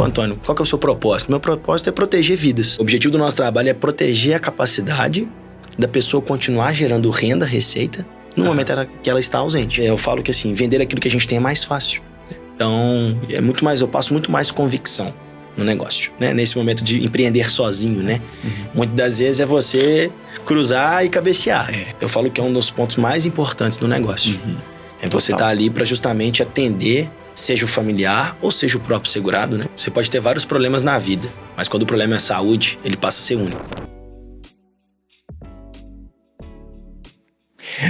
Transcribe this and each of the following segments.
que, Antônio, qual que é o seu propósito? Meu propósito é proteger vidas. O objetivo do nosso trabalho é proteger a capacidade da pessoa continuar gerando renda, receita, no momento que ela está ausente. Eu falo que assim, vender aquilo que a gente tem é mais fácil. Então, eu passo muito mais convicção no negócio, né? Nesse momento de empreender sozinho, né? Muitas das vezes é você cruzar e cabecear. Eu falo que é um dos pontos mais importantes do negócio. É você estar ali para justamente atender, seja o familiar ou seja o próprio segurado, né? Você pode ter vários problemas na vida, mas quando o problema é saúde, ele passa a ser único.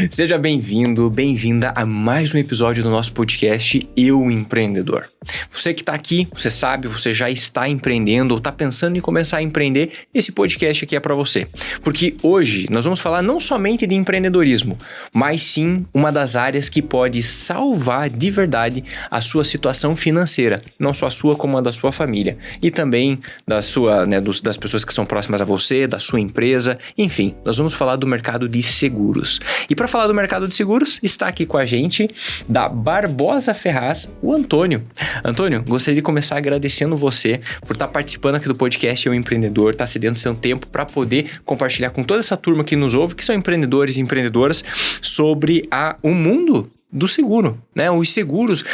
Seja bem-vindo, bem-vinda a mais um episódio do nosso podcast Eu Empreendedor. Você que está aqui, você sabe, você já está empreendendo ou está pensando em começar a empreender, esse podcast aqui é para você. Porque hoje nós vamos falar não somente de empreendedorismo, mas sim uma das áreas que pode salvar de verdade a sua situação financeira, não só a sua como a da sua família e também da sua, das pessoas que são próximas a você, da sua empresa, enfim, nós vamos falar do mercado de seguros. E para falar do mercado de seguros, está aqui com a gente, da Barbosa Ferraz, o Antônio. Antônio, gostaria de começar agradecendo você por estar participando aqui do podcast Eu Empreendedor, estar cedendo seu tempo para poder compartilhar com toda essa turma que nos ouve, que são empreendedores e empreendedoras, sobre o mundo do seguro, né? Os seguros,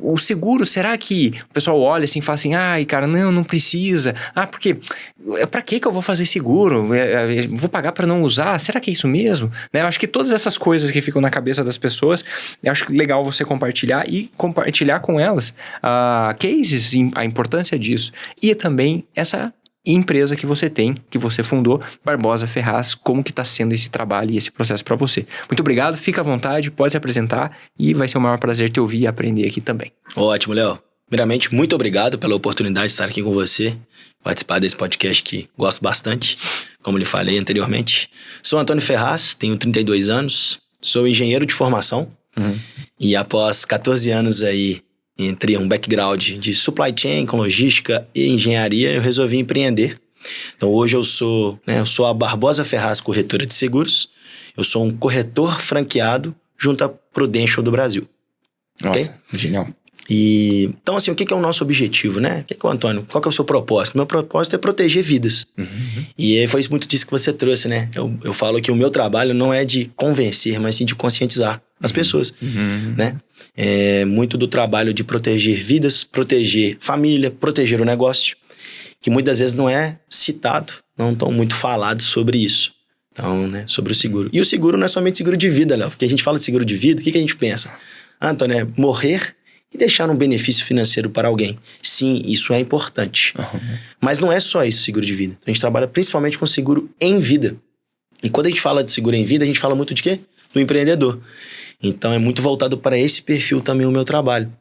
o seguro, será que o pessoal olha assim e fala assim, ai cara, não precisa, porque pra que eu vou fazer seguro? Vou pagar para não usar? Será que é isso mesmo? Né? Eu acho que todas essas coisas que ficam na cabeça das pessoas, eu acho legal você compartilhar e compartilhar com elas cases, a importância disso e também essa empresa que você tem, que você fundou, Barbosa Ferraz, como que está sendo esse trabalho e esse processo para você. Muito obrigado, fica à vontade, pode se apresentar e vai ser o maior prazer te ouvir e aprender aqui também. Ótimo, Léo. Primeiramente, muito obrigado pela oportunidade de estar aqui com você, participar desse podcast que gosto bastante, como lhe falei anteriormente. Sou Antônio Ferraz, tenho 32 anos, sou engenheiro de formação e após 14 anos aí entre um background de supply chain, com logística e engenharia, eu resolvi empreender. Então hoje eu sou a Barbosa Ferraz Corretora de Seguros, eu sou um corretor franqueado junto à Prudential do Brasil. Nossa, okay? Genial. Então assim, o que é o nosso objetivo, né? Antônio, qual que é o seu propósito? Meu propósito é proteger vidas. E foi muito disso que você trouxe, né? Eu falo que o meu trabalho não é de convencer, mas sim de conscientizar as pessoas, né? É muito do trabalho de proteger vidas, proteger família, proteger o negócio, que muitas vezes não é citado, não tão muito falado sobre isso. Então, né, sobre o seguro. E o seguro não é somente seguro de vida, Léo, porque a gente fala de seguro de vida, o que a gente pensa? Antônio, é morrer e deixar um benefício financeiro para alguém. Sim, isso é importante. Mas não é só isso, seguro de vida. A gente trabalha principalmente com seguro em vida. E quando a gente fala de seguro em vida, a gente fala muito de quê? Do empreendedor. Então é muito voltado para esse perfil também o meu trabalho.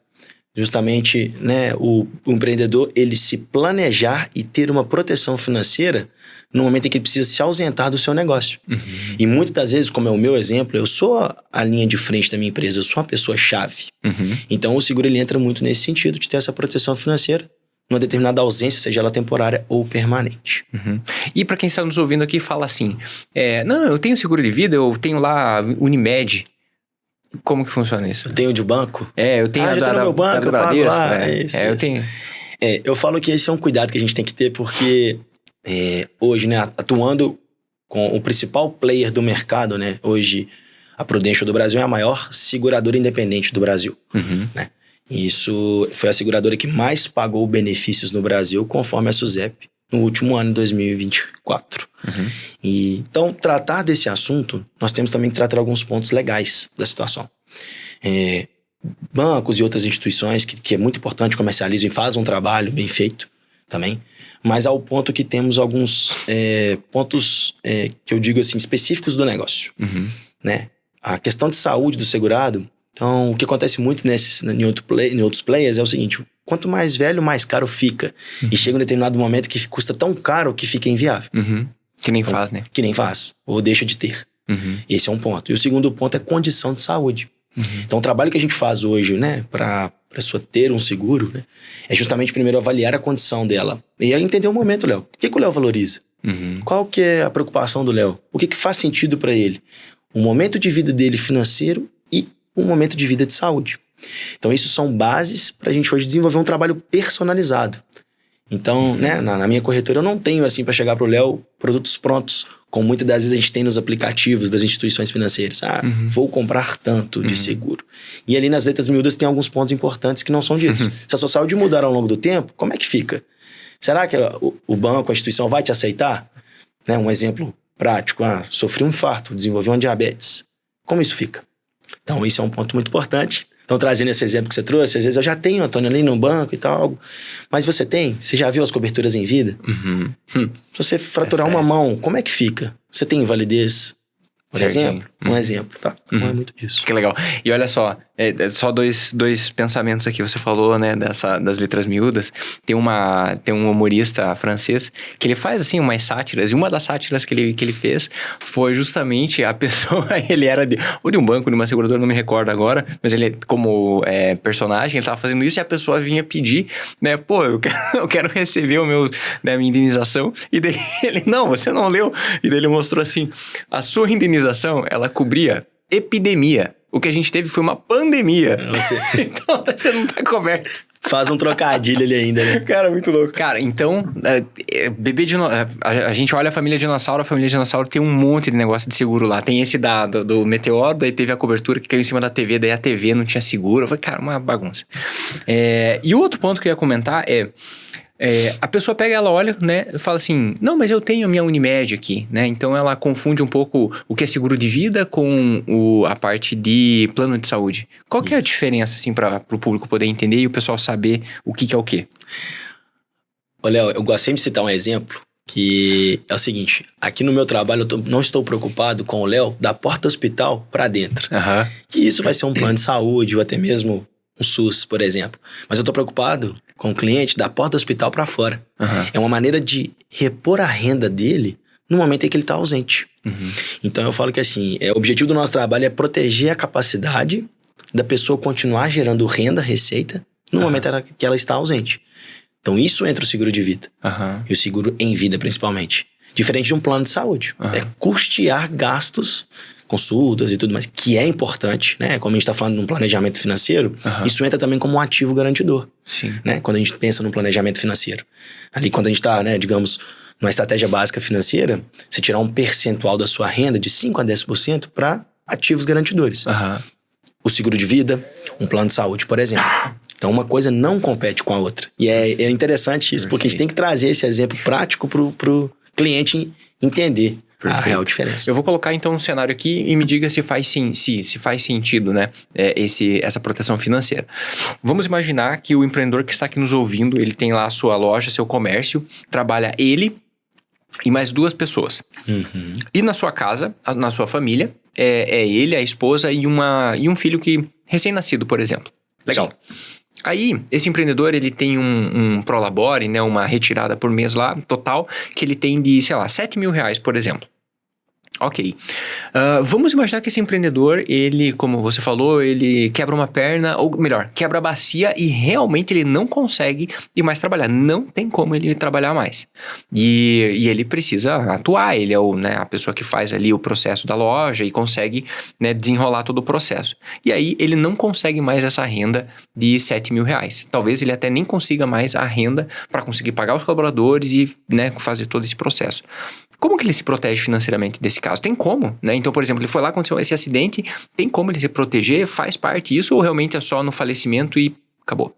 Justamente, né, o empreendedor, ele se planejar e ter uma proteção financeira no momento em que ele precisa se ausentar do seu negócio. E muitas das vezes, como é o meu exemplo, eu sou a linha de frente da minha empresa, eu sou uma pessoa-chave. Então o seguro ele entra muito nesse sentido de ter essa proteção financeira numa determinada ausência, seja ela temporária ou permanente. E para quem está nos ouvindo aqui, fala assim, não, eu tenho seguro de vida, eu tenho lá Unimed. Como que funciona isso? Eu tenho de banco? Eu tenho eu tenho no meu banco, eu pago lá. Eu tenho. Eu falo que esse é um cuidado que a gente tem que ter, porque hoje, né, atuando com o principal player do mercado, né, hoje a Prudential do Brasil é a maior seguradora independente do Brasil, né? Isso foi a seguradora que mais pagou benefícios no Brasil, conforme a SUSEP, no último ano, 2024. Então, tratar desse assunto, nós temos também que tratar alguns pontos legais da situação. Bancos e outras instituições, que é muito importante, comercializam e fazem um trabalho bem feito também, mas ao ponto que temos alguns pontos que eu digo assim, específicos do negócio. Né? A questão de saúde do segurado, então o que acontece muito em outros players é o seguinte: quanto mais velho, mais caro fica. E chega um determinado momento que custa tão caro que fica inviável. Que nem faz, né? Que nem faz, ou deixa de ter. Esse é um ponto. E o segundo ponto é condição de saúde. Então o trabalho que a gente faz hoje, né, para a pessoa ter um seguro, né, é justamente primeiro avaliar a condição dela. E aí entender o momento, Léo. O que o Léo valoriza? Qual que é a preocupação do Léo? O que faz sentido para ele? O momento de vida dele financeiro e um momento de vida de saúde. Então, isso são bases para a gente hoje desenvolver um trabalho personalizado. Então, né, na minha corretora eu não tenho assim para chegar pro Léo produtos prontos, como muitas das vezes a gente tem nos aplicativos das instituições financeiras. Vou comprar tanto de seguro. E ali nas letras miúdas tem alguns pontos importantes que não são ditos. Se a sua saúde mudar ao longo do tempo, como é que fica? Será que o banco, a instituição vai te aceitar? Né, um exemplo prático, sofri um infarto, desenvolvi uma diabetes. Como isso fica? Então, isso é um ponto muito importante. Então, trazendo esse exemplo que você trouxe, às vezes eu já tenho, Antônio, ali no banco e tal, mas você tem? Você já viu as coberturas em vida? Se você fraturar uma mão, como é que fica? Você tem invalidez? Por exemplo? Um exemplo, tá? Não é muito disso. Que legal. E olha só, só dois pensamentos aqui. Você falou, né, das letras miúdas. Tem um humorista francês que ele faz, assim, umas sátiras. E uma das sátiras que ele fez foi justamente a pessoa... Ele era de um banco, de uma seguradora, não me recordo agora. Mas ele, como personagem, ele tava fazendo isso e a pessoa vinha pedir, né? Pô, eu quero receber a minha indenização. E daí ele, não, você não leu. E daí ele mostrou assim, a sua indenização, ela cobria epidemia. O que a gente teve foi uma pandemia. Então, você não tá coberto. Faz um trocadilho ali ainda, né? Cara, muito louco. Cara, então, a gente olha a família dinossauro tem um monte de negócio de seguro lá. Tem esse do meteoro, daí teve a cobertura que caiu em cima da TV, daí a TV não tinha seguro. Eu falei, cara, uma bagunça. E o outro ponto que eu ia comentar a pessoa pega, ela olha, né, e fala assim, não, mas eu tenho a minha Unimed aqui, né, então ela confunde um pouco o que é seguro de vida com a parte de plano de saúde. Qual que é a diferença, assim, para o público poder entender e o pessoal saber o que é o quê? Olha, eu gosto sempre de citar um exemplo, que é o seguinte, aqui no meu trabalho eu não estou preocupado com o Léo da porta do hospital para dentro. Que isso vai ser um plano de saúde ou até mesmo um SUS, por exemplo. Mas eu tô preocupado com o cliente da porta do hospital para fora. É uma maneira de repor a renda dele no momento em que ele tá ausente. Então eu falo que assim, o objetivo do nosso trabalho é proteger a capacidade da pessoa continuar gerando renda, receita, no momento que ela está ausente. Então isso entra o seguro de vida. E o seguro em vida, principalmente. Diferente de um plano de saúde. É custear gastos, consultas e tudo mais, que é importante, né? Como a gente está falando de um planejamento financeiro, isso entra também como um ativo garantidor. Sim. Né? Quando a gente pensa no planejamento financeiro. Ali quando a gente está, né, digamos, numa estratégia básica financeira, você tirar um percentual da sua renda de 5% a 10% para ativos garantidores. O seguro de vida, um plano de saúde, por exemplo. Então uma coisa não compete com a outra. E é interessante isso, porque a gente tem que trazer esse exemplo prático pro cliente entender a real diferença. Eu vou colocar então um cenário aqui e me diga se faz sentido, né? Essa proteção financeira. Vamos imaginar que o empreendedor que está aqui nos ouvindo, ele tem lá a sua loja, seu comércio, trabalha ele e mais 2 pessoas. E na sua casa, na sua família, é ele, a esposa e um filho que recém-nascido, por exemplo. Legal. Sim. Aí, esse empreendedor, ele tem um prolabore, né, uma retirada por mês lá, total, que ele tem de, sei lá, R$7.000, por exemplo. Ok. Vamos imaginar que esse empreendedor, ele, como você falou, ele quebra uma perna, ou melhor, quebra a bacia e realmente ele não consegue ir mais trabalhar. Não tem como ele trabalhar mais. E ele precisa atuar, ele é a pessoa que faz ali o processo da loja e consegue, né, desenrolar todo o processo. E aí ele não consegue mais essa renda de R$7.000. Talvez ele até nem consiga mais a renda para conseguir pagar os colaboradores e, né, fazer todo esse processo. Como que ele se protege financeiramente desse caso? Tem como, né? Então, por exemplo, ele foi lá, aconteceu esse acidente, tem como ele se proteger? Faz parte disso ou realmente é só no falecimento e acabou?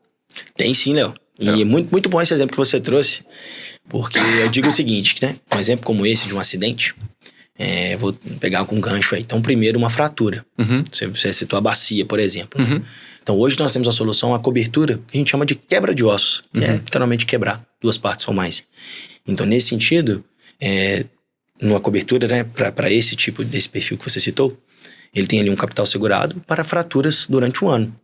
Tem sim, Léo. E muito, muito bom esse exemplo que você trouxe, porque eu digo o seguinte, né? Um exemplo como esse de um acidente, vou pegar com um gancho aí. Então, primeiro, uma fratura. Você citou a bacia, por exemplo. Né? Então, hoje nós temos a solução, a cobertura, que a gente chama de quebra de ossos. Que é literalmente quebrar 2 partes ou mais. Então, nesse sentido, numa cobertura, né, para desse perfil que você citou, ele tem ali um capital segurado para fraturas durante um ano.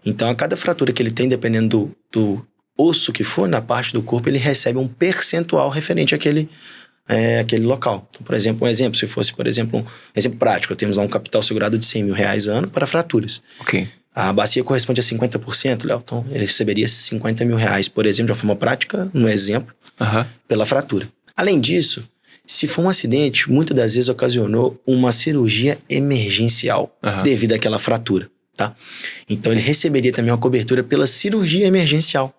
Então, a cada fratura que ele tem, dependendo do osso que for na parte do corpo, ele recebe um percentual referente àquele local. Então, por exemplo, se fosse, por exemplo, um exemplo prático, temos lá um capital segurado de R$100.000 ano para fraturas. A bacia corresponde a 50%, Léo. Então, ele receberia R$50.000, por exemplo, de uma forma prática, no exemplo, pela fratura. Além disso, se for um acidente, muitas das vezes ocasionou uma cirurgia emergencial devido àquela fratura. tá? Então ele receberia também uma cobertura pela cirurgia emergencial,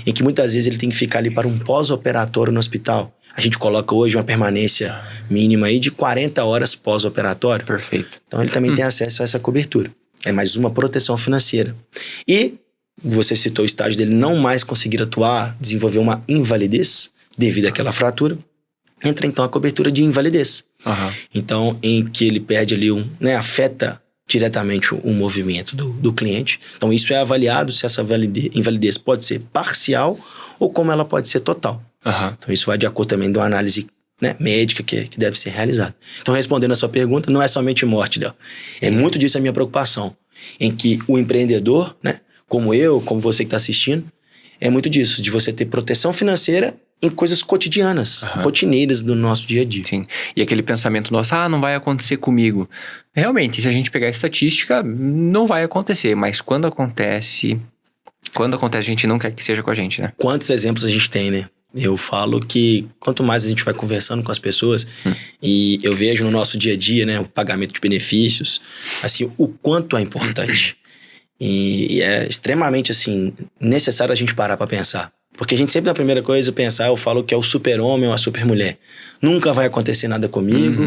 em que muitas vezes ele tem que ficar ali para um pós-operatório no hospital. A gente coloca hoje uma permanência mínima aí de 40 horas pós-operatório. Perfeito. Então ele também tem acesso a essa cobertura. É mais uma proteção financeira. E você citou o estágio dele não mais conseguir atuar, desenvolver uma invalidez devido àquela fratura. Entra então a cobertura de invalidez. Então, em que ele perde ali afeta diretamente o movimento do cliente. Então, isso é avaliado se essa invalidez pode ser parcial ou como ela pode ser total. Então, isso vai de acordo também de uma análise médica que deve ser realizada. Então, respondendo a sua pergunta, não é somente morte, Léo. É muito disso a minha preocupação. Em que o empreendedor, como eu, como você que está assistindo, é muito disso, de você ter proteção financeira em coisas cotidianas, rotineiras do nosso dia a dia. Sim. E aquele pensamento nosso, não vai acontecer comigo. Realmente, se a gente pegar a estatística, não vai acontecer. Mas quando acontece, a gente não quer que seja com a gente, né? Quantos exemplos a gente tem, né? Eu falo que quanto mais a gente vai conversando com as pessoas, e eu vejo no nosso dia a dia, o pagamento de benefícios, assim, o quanto é importante. E é extremamente, assim, necessário a gente parar para pensar. Porque a gente sempre, na primeira coisa, pensar, eu falo que é o super-homem ou a super-mulher. Nunca vai acontecer nada comigo.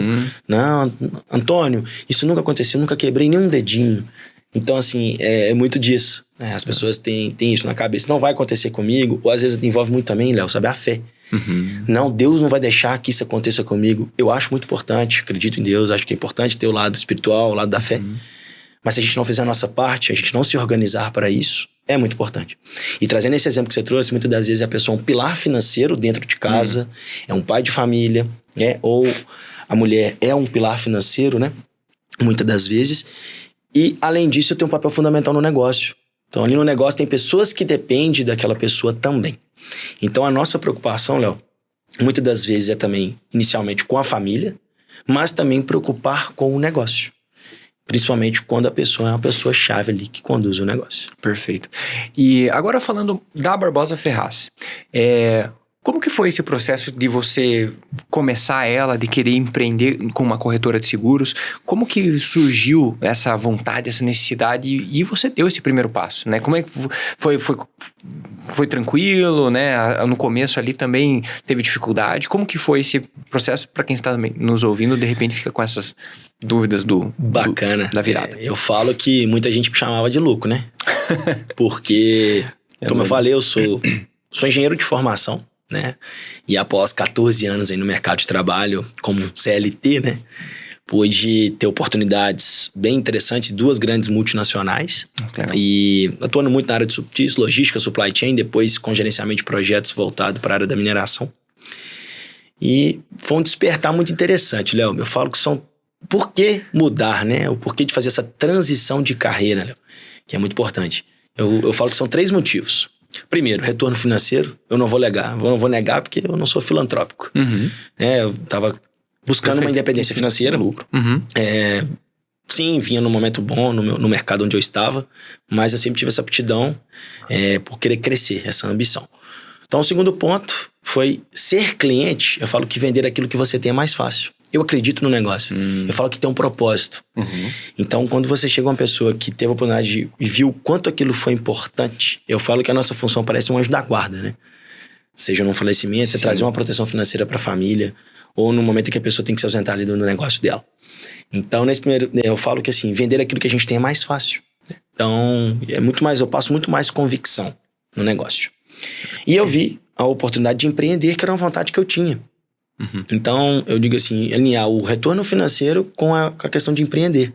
Não, Antônio, isso nunca aconteceu, nunca quebrei nenhum dedinho. Então, assim, é muito disso. As pessoas têm isso na cabeça. Não vai acontecer comigo. Ou às vezes envolve muito também, Léo, sabe? A fé. Não, Deus não vai deixar que isso aconteça comigo. Eu acho muito importante, acredito em Deus, acho que é importante ter o lado espiritual, o lado da fé. Mas se a gente não fizer a nossa parte, a gente não se organizar para isso, é muito importante. E trazendo esse exemplo que você trouxe, muitas das vezes a pessoa é um pilar financeiro dentro de casa, é um pai de família, ou a mulher é um pilar financeiro, muitas das vezes. E, além disso, tem um papel fundamental no negócio. Então, ali no negócio tem pessoas que dependem daquela pessoa também. Então, a nossa preocupação, Léo, muitas das vezes é também, inicialmente, com a família, mas também preocupar com o negócio. Principalmente quando a pessoa é uma pessoa-chave ali que conduz o negócio. Perfeito. E agora falando da Barbosa Ferraz, como que foi esse processo de você começar de querer empreender com uma corretora de seguros? Como que surgiu essa vontade, essa necessidade e você deu esse primeiro passo, né? Como é que foi tranquilo, né? No começo ali também teve dificuldade. Como que foi esse processo para quem está nos ouvindo, de repente fica com essas dúvidas da virada? Eu falo que muita gente me chamava de louco, né? Porque, como eu falei, eu sou engenheiro de formação. E após 14 anos aí no mercado de trabalho como CLT, pude ter oportunidades bem interessantes, 2 grandes multinacionais. E atuando muito na área de logística, supply chain, depois com gerenciamento de projetos voltado para a área da mineração. E foi um despertar muito interessante, Léo. Eu falo que por que mudar, O porquê de fazer essa transição de carreira, Léo, que é muito importante. Eu falo que são 3 motivos. Primeiro, retorno financeiro. Eu não vou negar porque eu não sou filantrópico. Eu estava buscando uma independência financeira. Lucro. Sim, vinha num momento bom no mercado onde eu estava, mas eu sempre tive essa aptidão por querer crescer, essa ambição. Então, o segundo ponto foi ser cliente. Eu falo que vender aquilo que você tem é mais fácil. Eu acredito no negócio. Eu falo que tem um propósito. Então, quando você chega uma pessoa que teve a oportunidade e viu o quanto aquilo foi importante, eu falo que a nossa função parece um anjo da guarda, Seja num falecimento, você trazer uma proteção financeira para a família, ou no momento em que a pessoa tem que se ausentar ali no negócio dela. Então, nesse primeiro, eu falo que assim, vender aquilo que a gente tem é mais fácil. Então, eu passo muito mais convicção no negócio. E eu vi a oportunidade de empreender, que era uma vontade que eu tinha. Então, eu digo assim, alinhar o retorno financeiro com a questão de empreender.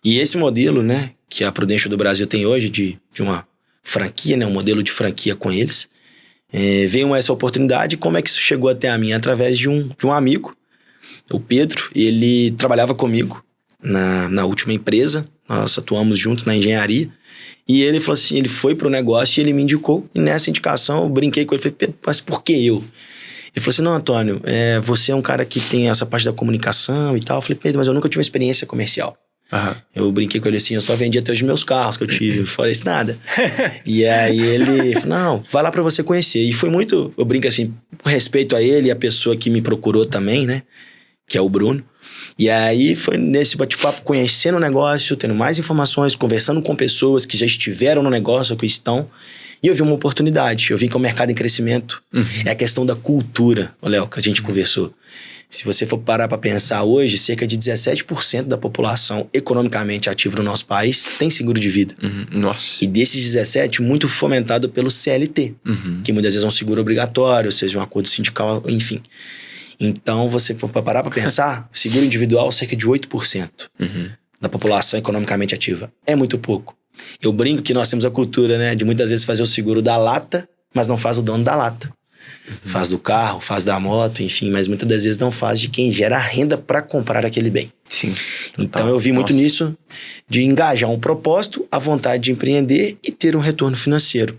E esse modelo, que a Prudential do Brasil tem hoje de uma franquia, um modelo de franquia com eles, veio essa oportunidade. Como é que isso chegou até a mim? Através de um amigo, o Pedro. Ele trabalhava comigo na última empresa, nós atuamos juntos na engenharia. E ele falou assim, ele foi pro negócio e ele me indicou. E nessa indicação eu brinquei com ele, falei, Pedro, mas por que eu? Ele falou assim, não, Antônio, você é um cara que tem essa parte da comunicação e tal. Eu falei, Pedro, mas eu nunca tive uma experiência comercial. Eu brinquei com ele assim, eu só vendi até os meus carros que eu tive. Eu falei isso nada. E aí ele falou, não, vai lá pra você conhecer. E foi muito, eu brinco assim, por respeito a ele e a pessoa que me procurou também, que é o Bruno. E aí foi nesse bate-papo, conhecendo o negócio, tendo mais informações, conversando com pessoas que já estiveram no negócio ou que estão. E eu vi uma oportunidade. Eu vi que é um mercado em crescimento. É a questão da cultura, Léo, que a gente conversou. Se você for parar para pensar hoje, cerca de 17% da população economicamente ativa no nosso país tem seguro de vida. Nossa. E desses 17, muito fomentado pelo CLT, que muitas vezes é um seguro obrigatório, seja um acordo sindical, enfim. Então, você para parar para pensar, seguro individual, cerca de 8% da população economicamente ativa. É muito pouco. Eu brinco que nós temos a cultura, né, de muitas vezes fazer o seguro da lata, mas não faz o dono da lata. Faz do carro, faz da moto, enfim, mas muitas das vezes não faz de quem gera a renda para comprar aquele bem. Sim. Então eu vi muito nisso de engajar um propósito, a vontade de empreender e ter um retorno financeiro.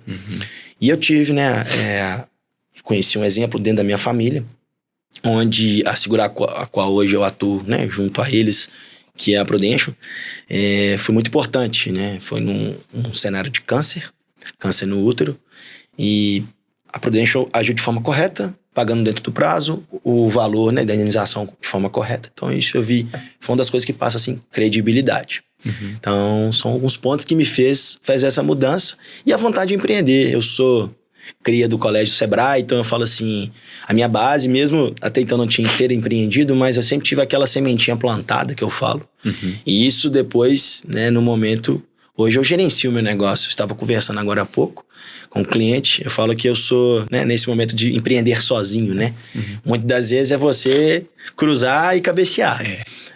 E eu tive, né, conheci um exemplo dentro da minha família, onde a seguradora a qual hoje eu atuo, né, junto a eles, que é a Prudential, foi muito importante, né? Foi num cenário de câncer no útero, e a Prudential agiu de forma correta, pagando dentro do prazo, o valor, né, da indenização de forma correta. Então isso eu vi, foi uma das coisas que passa, assim, credibilidade. Então são alguns pontos que me fez fazer essa mudança e a vontade de empreender. Eu sou cria do colégio Sebrae, então eu falo assim, a minha base mesmo, até então não tinha inteiro empreendido, mas eu sempre tive aquela sementinha plantada que eu falo. E isso depois, né, no momento, hoje eu gerencio o meu negócio. Eu estava conversando agora há pouco com um cliente, eu falo que eu sou, né, nesse momento de empreender sozinho, né? Muitas das vezes é você cruzar e cabecear.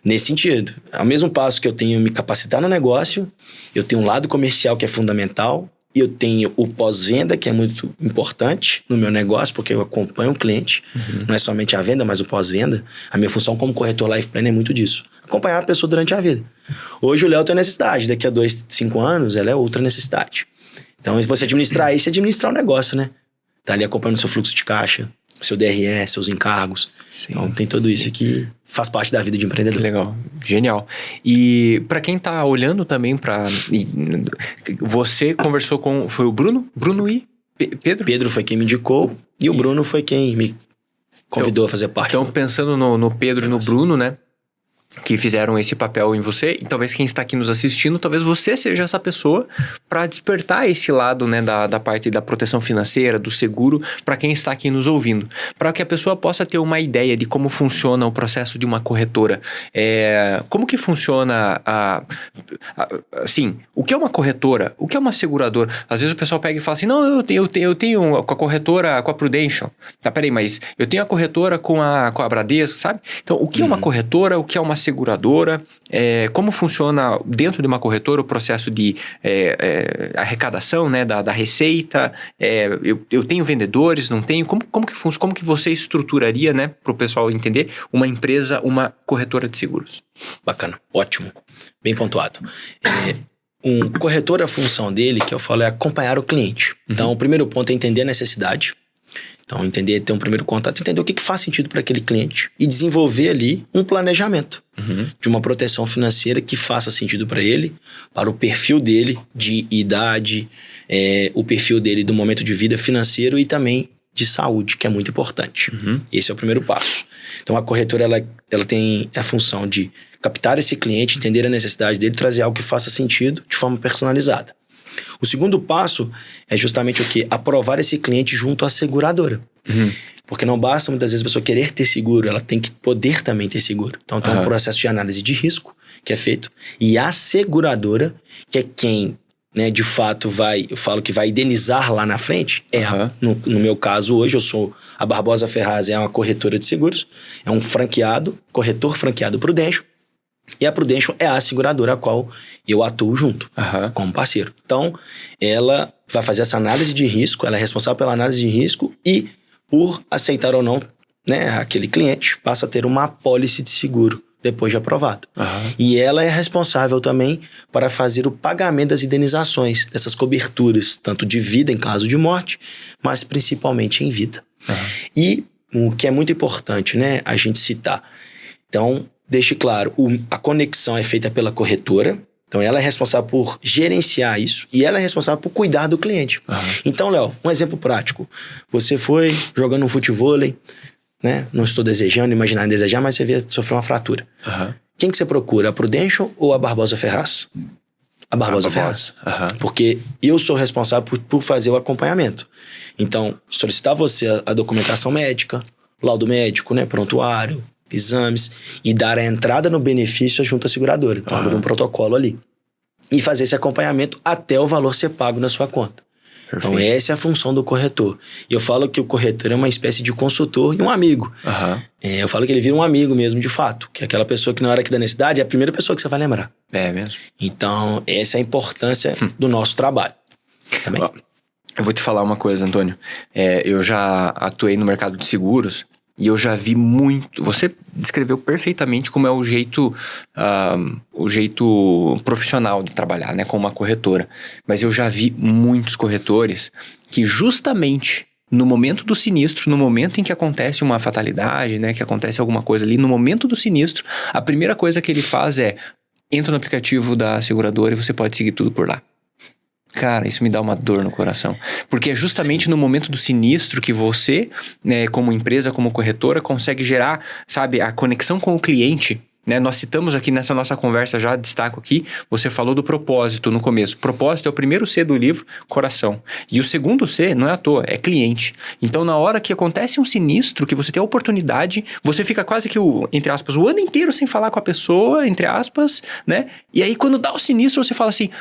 Nesse sentido, ao mesmo passo que eu tenho me capacitar no negócio, eu tenho um lado comercial que é fundamental, eu tenho o pós-venda, que é muito importante no meu negócio, porque eu acompanho o cliente. Não é somente a venda, mas o pós-venda. A minha função como corretor Life Planner é muito disso. Acompanhar a pessoa durante a vida. Hoje o Léo tem necessidade, daqui a 2, 5 anos, ela é outra necessidade. Então, se você administrar isso, é administrar o negócio, né? Tá ali acompanhando o seu fluxo de caixa, seu DRE, seus encargos. Sim. Então, tem tudo isso que faz parte da vida de empreendedor. Que legal, genial. E para quem tá olhando também você conversou com... Foi o Bruno? Bruno e Pedro? Pedro foi quem me indicou e o Bruno foi quem me convidou a fazer parte. Então, pensando no Pedro e no Bruno, né? Que fizeram esse papel em você, e talvez quem está aqui nos assistindo, talvez você seja essa pessoa para despertar esse lado, né, da parte da proteção financeira, do seguro, para quem está aqui nos ouvindo, para que a pessoa possa ter uma ideia de como funciona o processo de uma corretora. Como que funciona assim, o que é uma corretora? O que é uma seguradora? Às vezes o pessoal pega e fala assim, não, eu tenho com a corretora, com a Prudential. Tá, peraí, mas eu tenho a corretora com a Bradesco, sabe? Então, o que é uma corretora? O que é uma seguradora? Como funciona dentro de uma corretora o processo de arrecadação, né, da receita? Eu tenho vendedores, não tenho? Como que funciona? Como que você estruturaria, né, para o pessoal entender uma empresa, uma corretora de seguros? Bacana, ótimo, bem pontuado. Um corretor, a função dele, que eu falo, é acompanhar o cliente. Então, o primeiro ponto é entender a necessidade. Então, ter um primeiro contato, entender o que faz sentido para aquele cliente e desenvolver ali um planejamento de uma proteção financeira que faça sentido para ele, para o perfil dele de idade, o perfil dele do momento de vida financeiro e também de saúde, que é muito importante. Esse é o primeiro passo. Então, a corretora ela tem a função de captar esse cliente, entender a necessidade dele, trazer algo que faça sentido de forma personalizada. O segundo passo é justamente o quê? Aprovar esse cliente junto à seguradora. Porque não basta muitas vezes a pessoa querer ter seguro, ela tem que poder também ter seguro. Então tem um processo de análise de risco que é feito e a seguradora, que é quem, né, de fato eu falo que vai indenizar lá na frente, no meu caso hoje eu sou a Barbosa Ferraz, é uma corretora de seguros, é um corretor franqueado Prudential. E a Prudential é a seguradora a qual eu atuo junto, como parceiro. Então, ela vai fazer essa análise de risco, ela é responsável pela análise de risco e, por aceitar ou não, né, aquele cliente passa a ter uma apólice de seguro depois de aprovado. E ela é responsável também para fazer o pagamento das indenizações, dessas coberturas, tanto de vida em caso de morte, mas principalmente em vida. E o que é muito importante, né, a gente citar. Então, deixe claro, a conexão é feita pela corretora, então ela é responsável por gerenciar isso e ela é responsável por cuidar do cliente. Então, Léo, um exemplo prático. Você foi jogando um futevôlei, né? Não estou desejando, imaginar desejar, mas você vê sofrer uma fratura. Quem que você procura? A Prudential ou a Barbosa Ferraz? A Barbosa Ferraz. Porque eu sou responsável por fazer o acompanhamento. Então, solicitar você a documentação médica, laudo médico, né? Prontuário, exames, e dar a entrada no benefício junto à seguradora. Então, abrir um protocolo ali. E fazer esse acompanhamento até o valor ser pago na sua conta. Perfeito. Então, essa é a função do corretor. E eu falo que o corretor é uma espécie de consultor e um amigo. Eu falo que ele vira um amigo mesmo, de fato. Que é aquela pessoa que na hora que dá necessidade é a primeira pessoa que você vai lembrar. É mesmo. Então, essa é a importância do nosso trabalho. Também. Eu vou te falar uma coisa, Antônio. Eu já atuei no mercado de seguros e eu já vi muito... Você descreveu perfeitamente como é o jeito profissional de trabalhar, né? Como uma corretora. Mas eu já vi muitos corretores que justamente no momento do sinistro, no momento em que acontece uma fatalidade, né? Que acontece alguma coisa ali, no momento do sinistro, a primeira coisa que ele faz é... Entra no aplicativo da seguradora e você pode seguir tudo por lá. Cara, isso me dá uma dor no coração. Porque é justamente no momento do sinistro que você, né, como empresa, como corretora, consegue gerar, sabe, a conexão com o cliente. Né? Nós citamos aqui nessa nossa conversa, já destaco aqui, você falou do propósito no começo. Propósito é o primeiro C do livro, coração. E o segundo C, não é à toa, é cliente. Então, na hora que acontece um sinistro, que você tem a oportunidade, você fica quase que, entre aspas, o ano inteiro sem falar com a pessoa, entre aspas, né? E aí, quando dá o sinistro, você fala assim,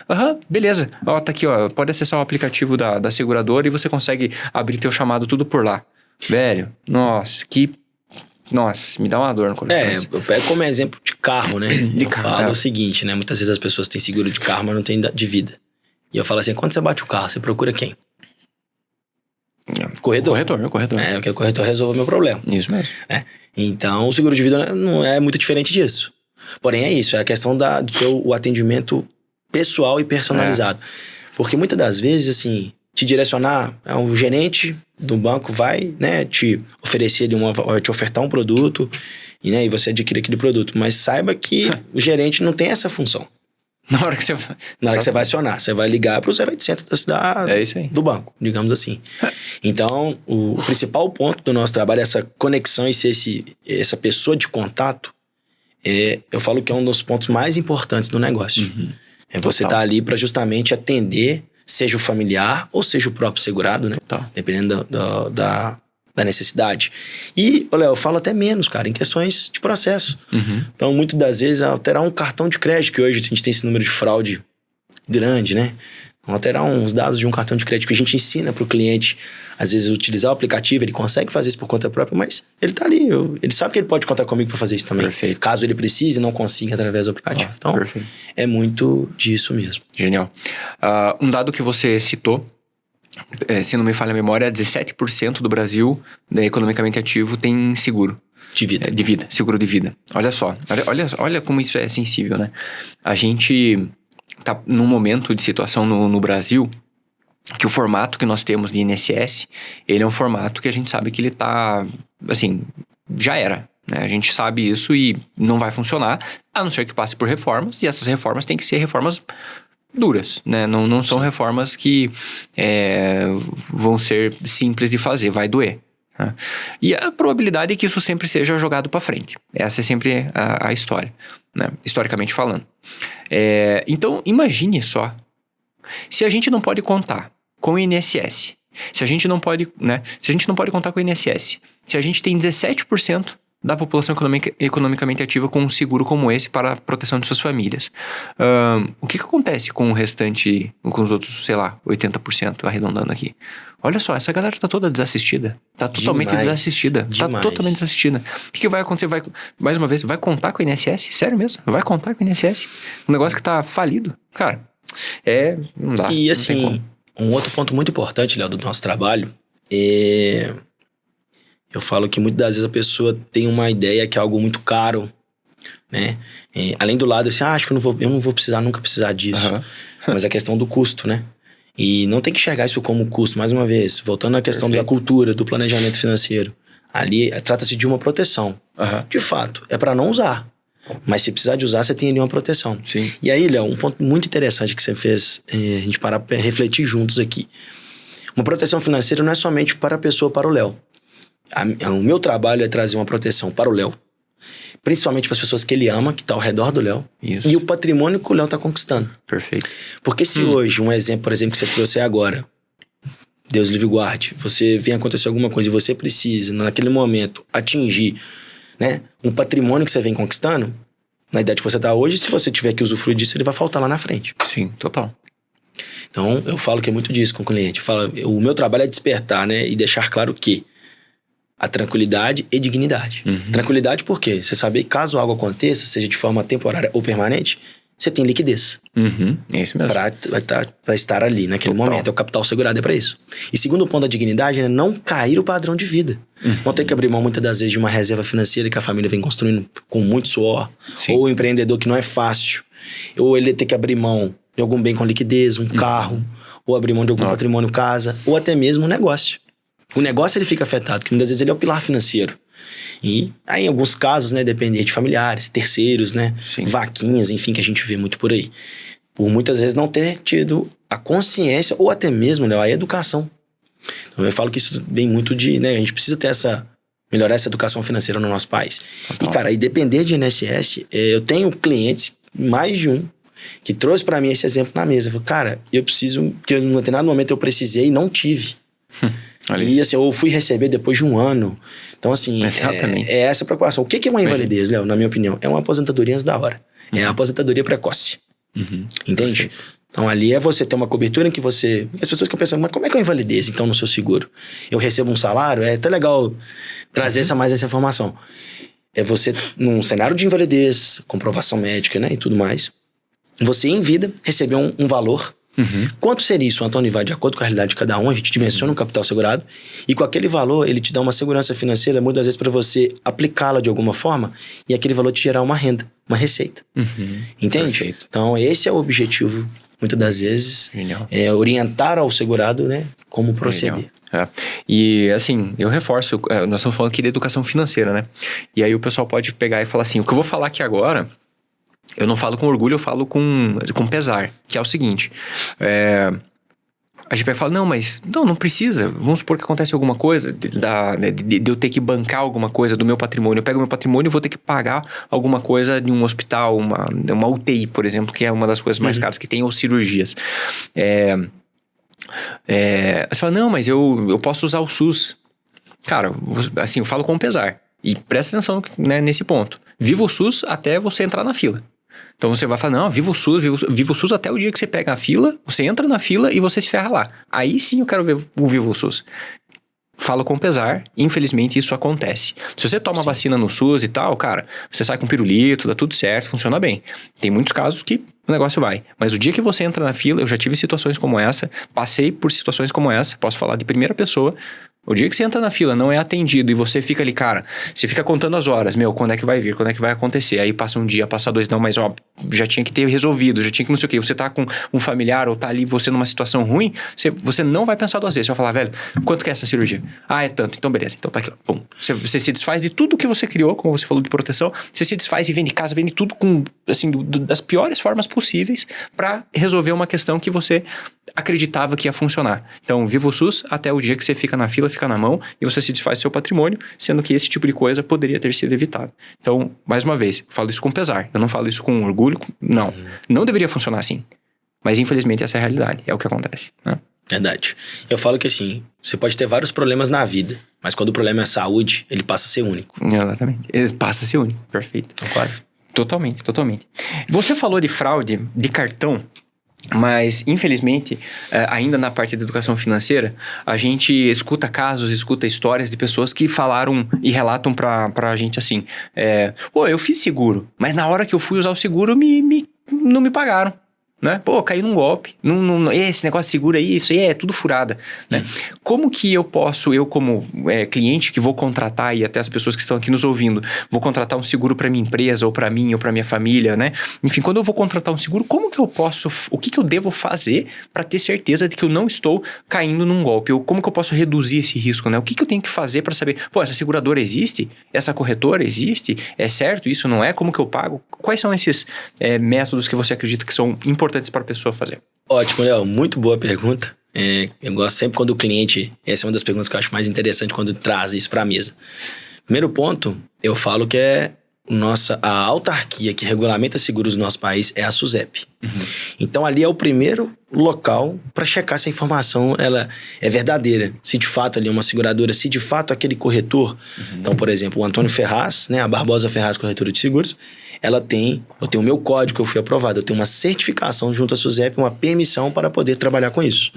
beleza, ó, tá aqui, ó, pode acessar o aplicativo da seguradora e você consegue abrir teu chamado tudo por lá. Velho, nossa, me dá uma dor no coração. Eu pego como exemplo de carro, né? Eu falo o seguinte, né? Muitas vezes as pessoas têm seguro de carro, mas não tem de vida. E eu falo assim, quando você bate o carro, você procura quem? Corretor. Corretor. Porque o corretor resolve o meu problema. Isso mesmo. Então, o seguro de vida não é muito diferente disso. Porém, é isso. É a questão de ter o atendimento pessoal e personalizado. Porque muitas das vezes, assim... Te direcionar, o gerente do banco vai, né, te oferecer vai te ofertar um produto e você adquire aquele produto. Mas saiba que o gerente não tem essa função. Na hora que você vai acionar, você vai ligar para o 0800 do banco, digamos assim. Então, o principal ponto do nosso trabalho é essa conexão e ser essa pessoa de contato. Eu falo que é um dos pontos mais importantes do negócio. É você estar ali para justamente atender, seja o familiar ou seja o próprio segurado, né? Dependendo da necessidade. E, Léo, eu falo até menos, cara, em questões de processo. Então, muitas das vezes, alterar um cartão de crédito, que hoje a gente tem esse número de fraude grande, né? Alterar uns dados de um cartão de crédito que a gente ensina para o cliente, às vezes, utilizar o aplicativo, ele consegue fazer isso por conta própria, mas ele tá ali, ele sabe que ele pode contar comigo para fazer isso também. Perfeito. Caso ele precise, não consiga através do aplicativo. Então, perfeito. É muito disso mesmo. Genial. Um dado que você citou, se não me falha a memória, 17% do Brasil, economicamente ativo, tem seguro. De vida. De vida, seguro de vida. Olha só, olha como isso é sensível, né? A gente tá num momento de situação no Brasil que o formato que nós temos de INSS, ele é um formato que a gente sabe que ele tá, assim, já era, né? A gente sabe isso e não vai funcionar, a não ser que passe por reformas, e essas reformas têm que ser reformas duras, né? Não são reformas que vão ser simples de fazer, vai doer. Né? E a probabilidade é que isso sempre seja jogado para frente. Essa é sempre a história, né? Historicamente falando. Então, imagine só, se a gente não pode contar com o INSS, se a gente não pode contar com o INSS, se a gente tem 17% da população economicamente ativa com um seguro como esse para a proteção de suas famílias, o que acontece com o restante, com os outros, sei lá, 80%, arredondando aqui? Olha só, essa galera tá toda desassistida. Tá totalmente desassistida. Tá totalmente desassistida. O que vai acontecer? Mais uma vez, vai contar com o INSS? Sério mesmo? Vai contar com o INSS? Um negócio que tá falido? Cara, não dá. E assim, um outro ponto muito importante, Léo, do nosso trabalho eu falo que muitas das vezes a pessoa tem uma ideia que é algo muito caro, né? Além do lado assim, acho que eu não vou nunca precisar disso. Mas a questão do custo, né? E não tem que enxergar isso como custo. Mais uma vez, voltando à questão da cultura, do planejamento financeiro. Ali trata-se de uma proteção. De fato, é para não usar. Mas se precisar de usar, você tem ali uma proteção. Sim. E aí, Léo, um ponto muito interessante que você fez, a gente parar para refletir juntos aqui. Uma proteção financeira não é somente para a pessoa, para o Léo. O meu trabalho é trazer uma proteção para o Léo, principalmente para as pessoas que ele ama, que tá ao redor do Léo, e o patrimônio que o Léo tá conquistando. Perfeito. Porque se hoje, um exemplo, por exemplo, que você trouxe agora, Deus livre guarde, você vem acontecer alguma coisa e você precisa, naquele momento, atingir, né, um patrimônio que você vem conquistando, na idade que você tá hoje, se você tiver que usufruir disso, ele vai faltar lá na frente. Sim, total. Então, eu falo que é muito disso com o cliente. O meu trabalho é despertar, né, e deixar claro que a tranquilidade e dignidade. Tranquilidade por quê? Você saber que caso algo aconteça, seja de forma temporária ou permanente, você tem liquidez. É isso mesmo. Pra estar ali naquele momento. É o capital segurado, é pra isso. E segundo ponto da dignidade é não cair o padrão de vida. Não ter que abrir mão muitas das vezes de uma reserva financeira que a família vem construindo com muito suor. Sim. Ou o empreendedor que não é fácil. Ou ele ter que abrir mão de algum bem com liquidez, um carro. Ou abrir mão de algum patrimônio, casa. Ou até mesmo um negócio. O negócio ele fica afetado, porque muitas vezes ele é o pilar financeiro. E aí, em alguns casos, né, depender de familiares, terceiros, né, vaquinhas, enfim, que a gente vê muito por aí. Por muitas vezes não ter tido a consciência ou até mesmo, né, a educação. Então eu falo que isso vem muito de, né, a gente precisa ter melhorar essa educação financeira no nosso país. E cara, e depender de INSS, eu tenho clientes, mais de um, que trouxe pra mim esse exemplo na mesa. Falei, cara, eu preciso, porque em um determinado momento eu precisei e não tive. E assim, eu fui receber depois de um ano. Então, assim, é essa preocupação. O que é uma invalidez, Léo, na minha opinião? É uma aposentadoria antes da hora. É a aposentadoria precoce. Entende? Perfeito. Então, ali é você ter uma cobertura em que você... As pessoas ficam pensando, mas como é que é uma invalidez, então, no seu seguro? Eu recebo um salário? É até legal trazer essa informação. É você, num cenário de invalidez, comprovação médica, né, e tudo mais, você, em vida, receber um valor. Quanto seria isso, Antônio? Vai de acordo com a realidade de cada um, a gente dimensiona um capital segurado e com aquele valor ele te dá uma segurança financeira muitas vezes para você aplicá-la de alguma forma e aquele valor te gerar uma renda, uma receita. Entende? Perfeito. Então esse é o objetivo, muitas das vezes, é orientar ao segurado, né, como proceder. E assim, eu reforço, nós estamos falando aqui de educação financeira, né? E aí o pessoal pode pegar e falar assim, o que eu vou falar aqui agora... Eu não falo com orgulho, eu falo com pesar. Que é o seguinte, a gente vai falar, não precisa. Vamos supor que acontece alguma coisa, de eu ter que bancar alguma coisa do meu patrimônio. Eu pego meu patrimônio e vou ter que pagar alguma coisa de um hospital, uma UTI, por exemplo, que é uma das coisas mais caras que tem, ou cirurgias. Você fala, não, mas eu posso usar o SUS. Cara, assim, eu falo com pesar. E presta atenção, né, nesse ponto. Viva o SUS até você entrar na fila. Então você vai falar, não, viva o SUS até o dia que você pega a fila, você entra na fila e você se ferra lá. Aí sim eu quero ver o Viva o SUS. Falo com pesar, infelizmente isso acontece. Se você toma vacina no SUS e tal, cara, você sai com pirulito, dá tudo certo, funciona bem. Tem muitos casos que o negócio vai. Mas o dia que você entra na fila, eu já tive situações como essa, passei por situações como essa, posso falar de primeira pessoa. O dia que você entra na fila, não é atendido e você fica ali, cara, você fica contando as horas, quando é que vai vir, quando é que vai acontecer? Aí passa um dia, passa dois, não, mas ó, já tinha que ter resolvido, já tinha que não sei o quê. Você tá com um familiar ou tá ali você numa situação ruim, você não vai pensar duas vezes. Você vai falar, velho, quanto que é essa cirurgia? Ah, é tanto, então beleza, então tá aqui, ó. Bom, você se desfaz de tudo que você criou, como você falou de proteção, você se desfaz e vende casa, vende tudo com, assim, das piores formas possíveis pra resolver uma questão que você acreditava que ia funcionar. Então, viva o SUS até o dia que você fica na fila, fica na mão e você se desfaz do seu patrimônio, sendo que esse tipo de coisa poderia ter sido evitado. Então, mais uma vez, eu falo isso com pesar. Eu não falo isso com orgulho. Não. Não deveria funcionar assim. Mas, infelizmente, essa é a realidade. É o que acontece, né? Verdade. Eu falo que assim, você pode ter vários problemas na vida, mas quando o problema é saúde, ele passa a ser único. Exatamente. Ele passa a ser único. Perfeito. Claro. Totalmente. Você falou de fraude de cartão. Mas, infelizmente, ainda na parte de educação financeira, a gente escuta casos, escuta histórias de pessoas que falaram e relatam pra gente assim, eu fiz seguro, mas na hora que eu fui usar o seguro, não me pagaram. Né? Caiu num golpe. Esse negócio de seguro aí, isso aí é tudo furada. Né? Como que eu posso, como cliente que vou contratar, e até as pessoas que estão aqui nos ouvindo, vou contratar um seguro para minha empresa, ou para mim, ou para minha família, né? Enfim, quando eu vou contratar um seguro, como que eu posso, o que eu devo fazer para ter certeza de que eu não estou caindo num golpe? Como que eu posso reduzir esse risco? Né? O que eu tenho que fazer para saber, essa seguradora existe? Essa corretora existe? É certo? Isso não é? Como que eu pago? Quais são esses métodos que você acredita que são importantes para a pessoa fazer? Ótimo, Léo. Muito boa pergunta. Eu gosto sempre quando o cliente... Essa é uma das perguntas que eu acho mais interessante quando traz isso para a mesa. Primeiro ponto, eu falo que a autarquia que regulamenta seguros no nosso país é a SUSEP. Então, ali é o primeiro local para checar se a informação ela é verdadeira. Se de fato ali é uma seguradora, se de fato aquele corretor... Então, por exemplo, o Antônio Ferraz, né, a Barbosa Ferraz Corretora de Seguros, eu tenho o meu código, eu fui aprovado, eu tenho uma certificação junto à SUSEP, uma permissão para poder trabalhar com isso.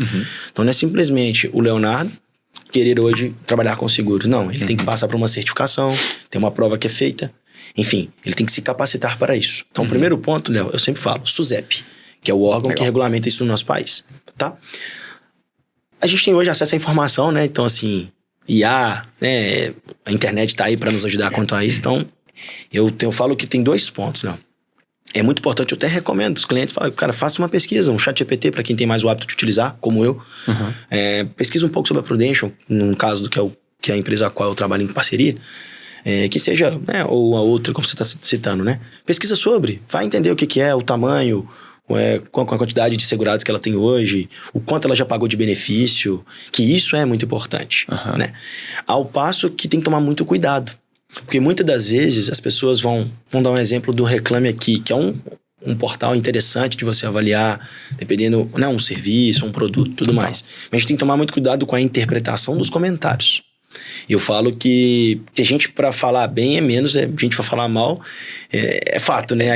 Então, não é simplesmente o Leonardo querer hoje trabalhar com seguros. Não, ele tem que passar por uma certificação, tem uma prova que é feita. Enfim, ele tem que se capacitar para isso. Então, o primeiro ponto, Léo, eu sempre falo, SUSEP, que é o órgão que regulamenta isso no nosso país, tá? A gente tem hoje acesso à informação, né? Então, assim, IA, né? A internet tá aí para nos ajudar quanto a isso. Então, eu falo que tem 2 pontos, né? É muito importante, eu até recomendo os clientes, falam, cara, faça uma pesquisa, um ChatGPT para quem tem mais o hábito de utilizar, como eu. Pesquisa um pouco sobre a Prudential, num caso que é a empresa a qual eu trabalho em parceria, que seja, né, ou a outra, como você está citando, né? Pesquisa sobre, vai entender o que é, o tamanho, com a quantidade de segurados que ela tem hoje, o quanto ela já pagou de benefício, que isso é muito importante, né? Ao passo que tem que tomar muito cuidado. Porque muitas das vezes as pessoas vão dar um exemplo do Reclame Aqui, que é um portal interessante de você avaliar, dependendo, né, um serviço, um produto, tudo mais. Mas a gente tem que tomar muito cuidado com a interpretação dos comentários. Eu falo que a gente, para falar bem, é menos, a gente para falar mal, é fato, né?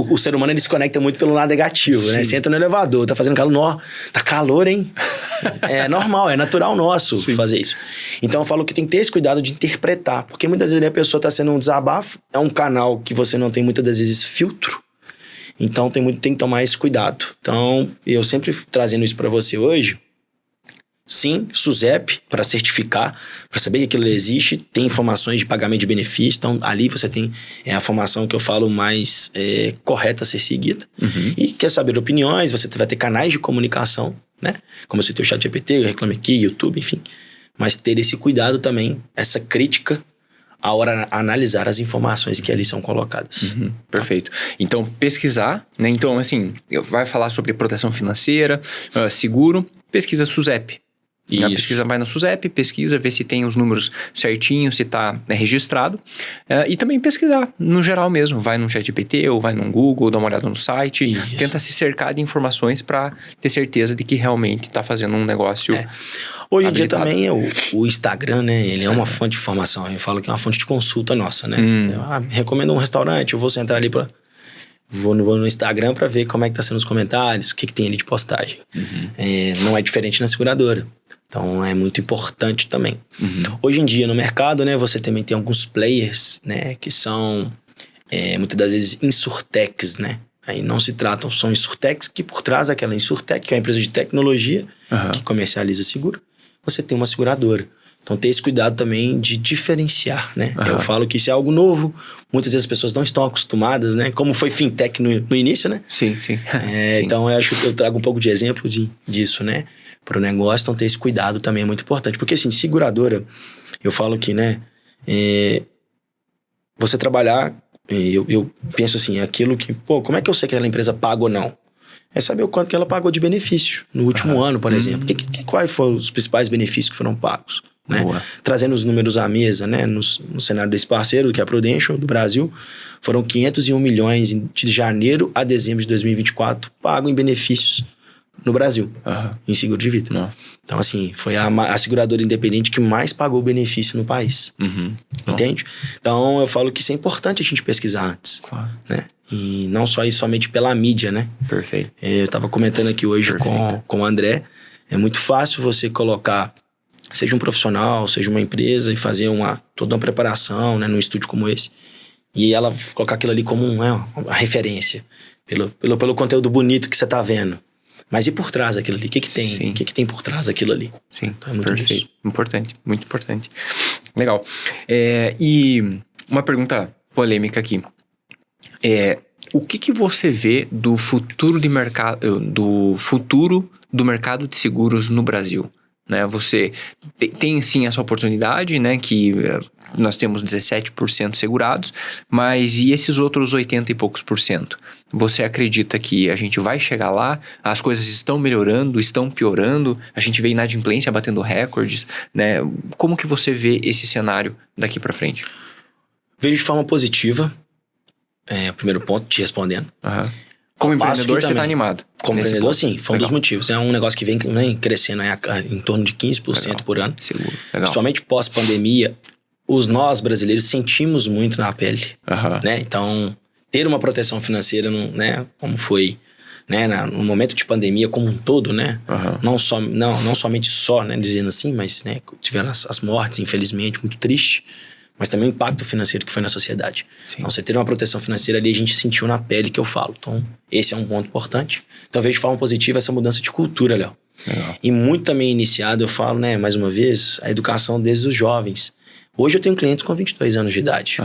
O ser humano, ele se conecta muito pelo lado negativo, né? Você entra no elevador, tá fazendo calor, tá calor, hein? É normal, é natural nosso fazer isso. Então eu falo que tem que ter esse cuidado de interpretar, porque muitas vezes a pessoa tá sendo um desabafo, é um canal que você não tem muitas das vezes filtro, então tem que tomar esse cuidado. Então, eu sempre trazendo isso para você hoje, sim, SUSEP, para certificar, para saber que aquilo existe, tem informações de pagamento de benefício, então ali você tem a formação que eu falo mais correta a ser seguida. E quer saber opiniões, você vai ter canais de comunicação, né? Como eu citei o ChatGPT, o Reclame Aqui, YouTube, enfim. Mas ter esse cuidado também, essa crítica, a hora de analisar as informações que ali são colocadas. Perfeito. Então, pesquisar, né? Então, assim, vai falar sobre proteção financeira, seguro, pesquisa SUSEP. A pesquisa vai na SUSEP, pesquisa, vê se tem os números certinhos, se está registrado. E também pesquisar, no geral mesmo. Vai no ChatGPT ou vai no Google, dá uma olhada no site. Tenta se cercar de informações para ter certeza de que realmente está fazendo um negócio Hoje em dia também o Instagram, né? Ele é uma fonte de informação. Eu falo que é uma fonte de consulta nossa, né? Eu recomendo um restaurante, eu vou entrar ali para... Vou no Instagram para ver como é que tá sendo os comentários, o que tem ali de postagem. Não é diferente na seguradora. Então, é muito importante também. Hoje em dia, no mercado, né, você também tem alguns players, né, que são, muitas das vezes, insurtechs, né? Aí não se tratam, são insurtechs que por trás daquela insurtech, que é uma empresa de tecnologia, que comercializa seguro, você tem uma seguradora. Então, ter esse cuidado também de diferenciar, né? Eu falo que isso é algo novo. Muitas vezes as pessoas não estão acostumadas, né? Como foi fintech no início, né? Sim. Então, eu acho que eu trago um pouco de exemplo disso, né? Para o negócio. Então, ter esse cuidado também é muito importante. Porque, assim, seguradora, eu falo que, né? Você trabalhar... Eu penso assim, aquilo que... Pô, como é que eu sei que aquela empresa paga ou não? É saber o quanto que ela pagou de benefício no último ano, por exemplo. Quais foram os principais benefícios que foram pagos? Né? Trazendo os números à mesa, né? No cenário desse parceiro, que é a Prudential, do Brasil, foram 501 milhões de janeiro a dezembro de 2024 pago em benefícios no Brasil, em seguro de vida. Então, assim, foi a seguradora independente que mais pagou benefício no país. Entende? Então, eu falo que isso é importante a gente pesquisar antes. Né? E não só isso, somente pela mídia, né? Perfeito. Eu estava comentando aqui hoje com o André, é muito fácil você colocar, seja um profissional, seja uma empresa, e fazer toda uma preparação, né, num estúdio como esse, e ela colocar aquilo ali como uma referência, pelo conteúdo bonito que você está vendo. Mas e por trás daquilo ali? O que tem? O que tem por trás daquilo ali? Sim, então, é muito perfeito. disso. Importante, muito importante. Legal. E uma pergunta polêmica aqui. O que você vê do futuro do mercado de seguros no Brasil? Né? Você tem sim essa oportunidade, né, que nós temos 17% segurados, mas e esses outros 80 e poucos por cento? Você acredita que a gente vai chegar lá? As coisas estão melhorando, estão piorando? A gente vê inadimplência batendo recordes, né? Como que você vê esse cenário daqui para frente? Vejo de forma positiva. O primeiro ponto, te respondendo. Como empreendedor, você está animado? Como empreendedor, ponto. Sim. Foi um dos motivos. É um negócio que vem crescendo em torno de 15% por ano. Seguro. Legal. Principalmente pós-pandemia, nós brasileiros sentimos muito na pele. Né? Então, ter uma proteção financeira, né? Como foi, né? No momento de pandemia como um todo, né? Não somente né? Dizendo assim, mas né? Tiveram as mortes, infelizmente, muito triste. Mas também o impacto financeiro que foi na sociedade. Sim. Então, você ter uma proteção financeira ali, a gente sentiu na pele que eu falo. Então, esse é um ponto importante. Então, eu vejo de forma positiva essa mudança de cultura, Léo. E muito também iniciado, eu falo, né, mais uma vez, a educação desde os jovens. Hoje eu tenho clientes com 22 anos de idade.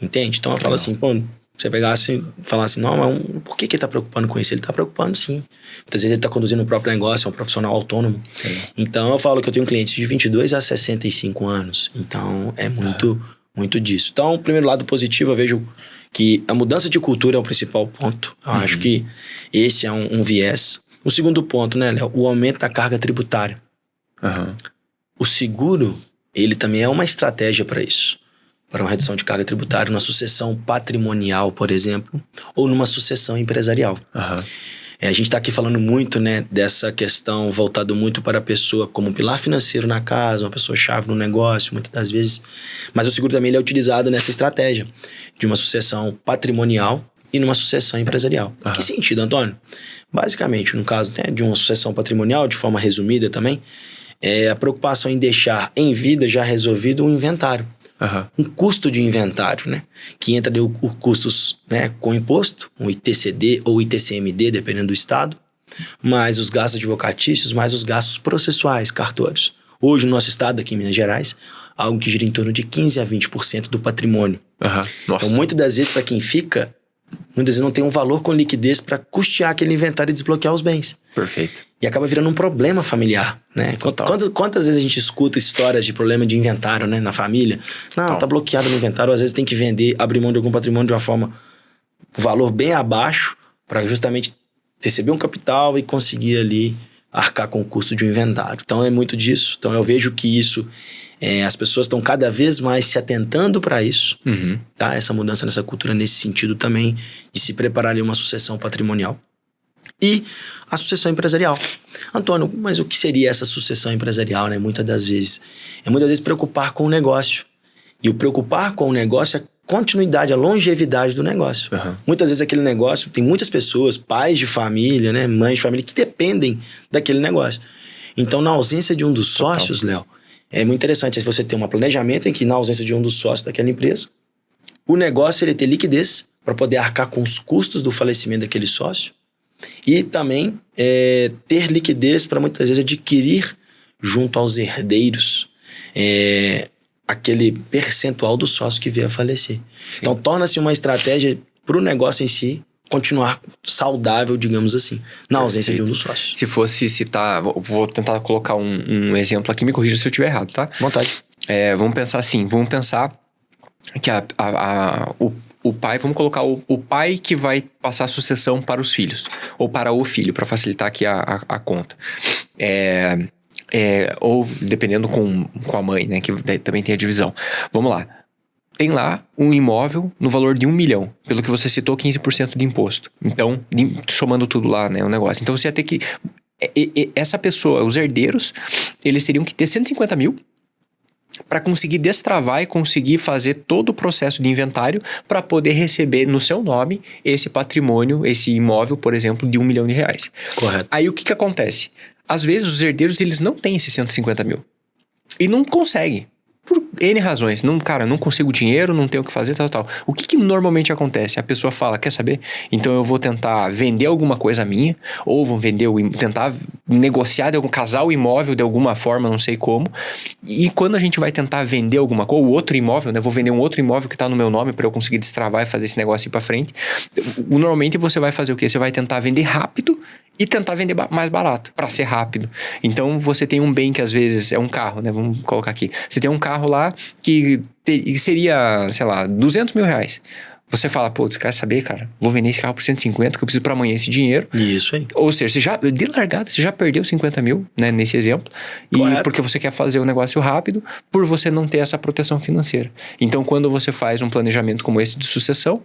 Entende? Então, eu falo assim, pô, você pegasse e falasse, não, mas por que ele tá preocupando com isso? Ele tá preocupando, sim. Muitas vezes ele tá conduzindo o próprio negócio, é um profissional autônomo. Então, eu falo que eu tenho clientes de 22 a 65 anos. Então, é muito disso. Então, o primeiro lado positivo, eu vejo que a mudança de cultura é o principal ponto. Eu acho que esse é um viés. O segundo ponto, né, Léo? O aumento da carga tributária. O seguro, ele também é uma estratégia para isso. Para uma redução de carga tributária, numa sucessão patrimonial, por exemplo, ou numa sucessão empresarial. A gente está aqui falando muito, né, dessa questão voltado muito para a pessoa como um pilar financeiro na casa, uma pessoa-chave no negócio, muitas das vezes. Mas o seguro também ele é utilizado nessa estratégia de uma sucessão patrimonial e numa sucessão empresarial. Em que sentido, Antônio? Basicamente, no caso, né, de uma sucessão patrimonial, de forma resumida também, é a preocupação em deixar em vida já resolvido um inventário. Um custo de inventário, né? Que entra ali os custos, né, com imposto, um ITCD ou ITCMD, dependendo do estado, mais os gastos advocatícios, mais os gastos processuais, cartórios. Hoje, no nosso estado, aqui em Minas Gerais, algo que gira em torno de 15% a 20% do patrimônio. Então, muitas das vezes, para quem fica, muitas vezes não tem um valor com liquidez para custear aquele inventário e desbloquear os bens. Perfeito. E acaba virando um problema familiar, né? Quantas vezes a gente escuta histórias de problema de inventário, né? Na família. Não, tá bloqueado no inventário. Às vezes tem que vender, abrir mão de algum patrimônio de uma forma... Um valor bem abaixo para justamente receber um capital e conseguir ali arcar com o custo de um inventário. Então, é muito disso. Então, eu vejo que isso... as pessoas estão cada vez mais se atentando para isso. Tá? Essa mudança nessa cultura nesse sentido também de se preparar ali uma sucessão patrimonial. E a sucessão empresarial. Antônio, mas o que seria essa sucessão empresarial, né? Muitas das vezes preocupar com o negócio. E o preocupar com o negócio é a continuidade, a longevidade do negócio. Muitas vezes aquele negócio, tem muitas pessoas, pais de família, né? Mães de família, que dependem daquele negócio. Então, na ausência de um dos sócios, Léo, é muito interessante você ter um planejamento em que, na ausência de um dos sócios daquela empresa, o negócio ele ter liquidez para poder arcar com os custos do falecimento daquele sócio. E também ter liquidez para muitas vezes adquirir junto aos herdeiros aquele percentual do sócio que veio a falecer. Sim. Então torna-se uma estratégia para o negócio em si continuar saudável, digamos assim, na ausência de um dos sócios. Se fosse citar, vou tentar colocar um exemplo aqui, me corrija se eu estiver errado, tá? Vontade. Vamos pensar assim, que o pai, vamos colocar o pai que vai passar a sucessão para os filhos, ou para o filho, para facilitar aqui a conta. Ou dependendo com a mãe, né, que também tem a divisão. Vamos lá. Tem lá um imóvel no valor de 1 milhão, pelo que você citou, 15% de imposto. Então, somando tudo lá, né, o negócio. Então, você ia ter que... Essa pessoa, os herdeiros, eles teriam que ter 150 mil para conseguir destravar e conseguir fazer todo o processo de inventário para poder receber no seu nome esse patrimônio, esse imóvel, por exemplo, de 1 milhão de reais. Correto. Aí o que acontece? Às vezes os herdeiros eles não têm esses 150 mil e não conseguem. Por N razões. Não consigo dinheiro, não tenho o que fazer, tal. O que normalmente acontece? A pessoa fala, quer saber? Então eu vou tentar vender alguma coisa minha, ou vou tentar negociar, casar o imóvel de alguma forma, não sei como. E quando a gente vai tentar vender alguma coisa, ou outro imóvel, né? Vou vender um outro imóvel que está no meu nome para eu conseguir destravar e fazer esse negócio ir para frente. Normalmente você vai fazer o quê? Você vai tentar vender rápido e tentar vender mais barato, para ser rápido. Então, você tem um bem que às vezes é um carro, né? Vamos colocar aqui. Você tem um carro lá que seria, sei lá, 200 mil reais. Você fala, pô, você quer saber, cara? Vou vender esse carro por 150, que eu preciso para amanhã esse dinheiro. Isso aí. Ou seja, de largada, você já perdeu 50 mil, né? Nesse exemplo. Correto. E porque você quer fazer o negócio rápido, por você não ter essa proteção financeira. Então, quando você faz um planejamento como esse de sucessão,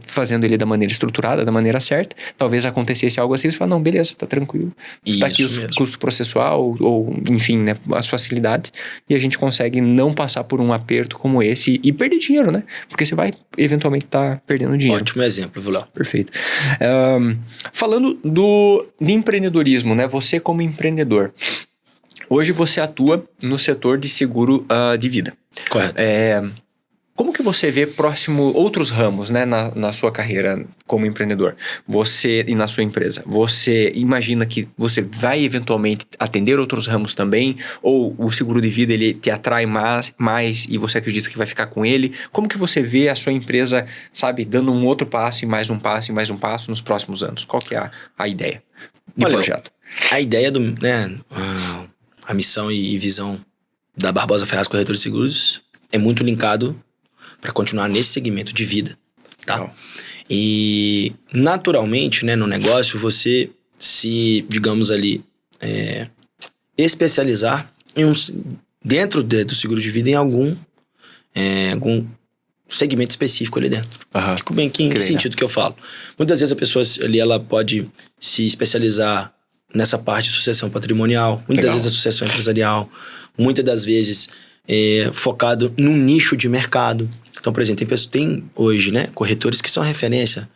fazendo ele da maneira estruturada, da maneira certa, talvez acontecesse algo assim, você fala, não, beleza, tá tranquilo. Tá aqui o custo processual, ou enfim, né, as facilidades, e a gente consegue não passar por um aperto como esse e perder dinheiro, né? Porque você vai eventualmente estar perdendo dinheiro. Ótimo exemplo, viu, Léo? Perfeito. Falando de empreendedorismo, né? Você como empreendedor, hoje você atua no setor de seguro de vida. Correto. Como que você vê outros ramos, né, na sua carreira como empreendedor? Você e na sua empresa. Você imagina que você vai eventualmente atender outros ramos também? Ou o seguro de vida ele te atrai mais e você acredita que vai ficar com ele? Como que você vê a sua empresa, sabe, dando um outro passo e mais um passo e mais um passo nos próximos anos? Qual que é a ideia de projeto? A ideia a missão e visão da Barbosa Ferraz Corretora de Seguros é muito linkado para continuar nesse segmento de vida, tá? Legal. E naturalmente, né, no negócio, você se, digamos ali, especializar dentro do seguro de vida em algum segmento específico ali dentro. Uhum. Fico bem aqui em que sentido que eu falo. Muitas vezes a pessoa ali, ela pode se especializar nessa parte de sucessão patrimonial, muitas vezes a sucessão empresarial, muitas das vezes focado num nicho de mercado. Então, por exemplo, tem hoje, né, corretores que são referência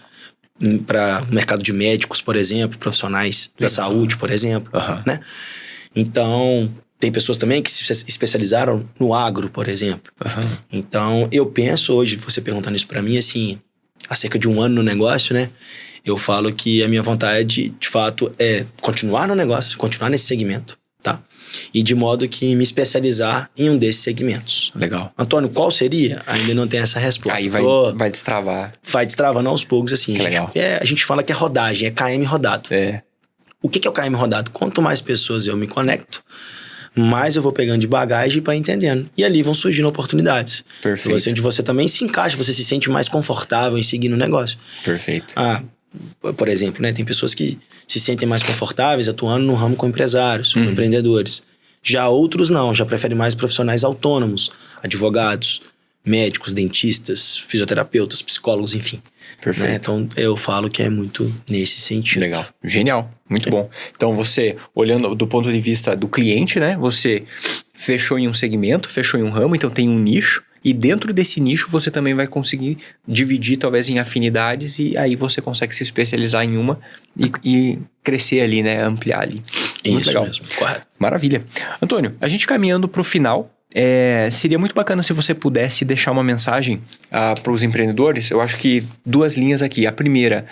para o mercado de médicos, por exemplo, profissionais da saúde, por exemplo, né? Então, tem pessoas também que se especializaram no agro, por exemplo. Então, eu penso hoje, você perguntando isso para mim, assim, há cerca de um ano no negócio, né? Eu falo que a minha vontade, de fato, é continuar no negócio, continuar nesse segmento, tá? E de modo que me especializar em um desses segmentos. Legal. Antônio, qual seria? Ainda não tem essa resposta. Aí vai destravar. Vai destravando aos poucos, assim. Que legal. A gente fala que é rodagem, é KM rodado. O que é o KM rodado? Quanto mais pessoas eu me conecto, mais eu vou pegando de bagagem para entendendo. E ali vão surgindo oportunidades. Perfeito. Onde você também se encaixa, você se sente mais confortável em seguir no negócio. Perfeito. Por exemplo, né, tem pessoas que se sentem mais confortáveis atuando no ramo com empresários, com empreendedores. Já outros não, já preferem mais profissionais autônomos, advogados, médicos, dentistas, fisioterapeutas, psicólogos, enfim. Perfeito. Né? Então, eu falo que é muito nesse sentido. Legal. Genial. Muito bom. Então, você, olhando do ponto de vista do cliente, né? Você fechou em um segmento, fechou em um ramo, então tem um nicho. E dentro desse nicho, você também vai conseguir dividir, talvez, em afinidades. E aí você consegue se especializar em uma e crescer ali, né? Ampliar ali. Muito Isso legal. mesmo, correto. Maravilha. Antônio, a gente caminhando para o final, seria muito bacana se você pudesse deixar uma mensagem para os empreendedores. Eu acho que 2 linhas aqui. A primeira,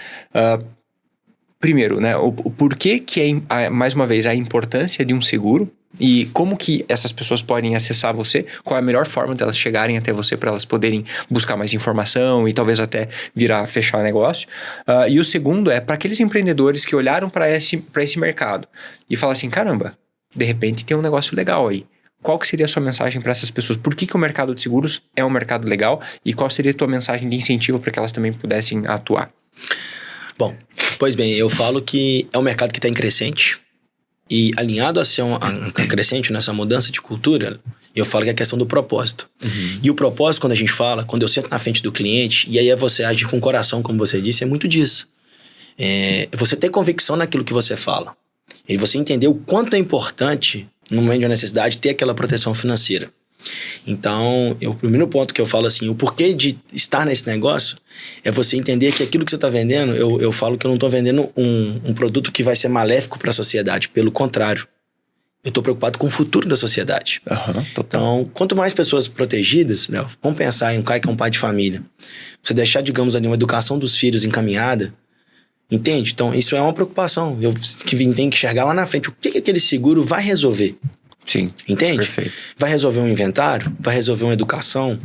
primeiro, né, o porquê que é, mais uma vez, a importância de um seguro e como que essas pessoas podem acessar você, qual é a melhor forma delas chegarem até você para elas poderem buscar mais informação e talvez até fechar negócio. E o segundo é para aqueles empreendedores que olharam para esse mercado e falaram assim, caramba, de repente tem um negócio legal aí. Qual que seria a sua mensagem para essas pessoas? Por que o mercado de seguros é um mercado legal? E qual seria a tua mensagem de incentivo para que elas também pudessem atuar? Bom, pois bem, eu falo que é um mercado que está em crescente e alinhado a ser um crescente nessa mudança de cultura, eu falo que é a questão do propósito. E o propósito, quando a gente fala, quando eu sento na frente do cliente, e aí você agir com o coração, como você disse, é muito disso. Você ter convicção naquilo que você fala. E você entender o quanto é importante, no momento de uma necessidade, ter aquela proteção financeira. Então, o primeiro ponto que eu falo assim, o porquê de estar nesse negócio é você entender que aquilo que você está vendendo, eu falo que eu não estou vendendo um produto que vai ser maléfico para a sociedade, pelo contrário. Eu estou preocupado com o futuro da sociedade. Então, quanto mais pessoas protegidas, né, vamos pensar em um cara que é um pai de família, você deixar, digamos ali, uma educação dos filhos encaminhada, entende? Então, isso é uma preocupação. Eu tenho que enxergar lá na frente o que aquele seguro vai resolver. Sim. Entende? Perfeito. Vai resolver um inventário, vai resolver uma educação,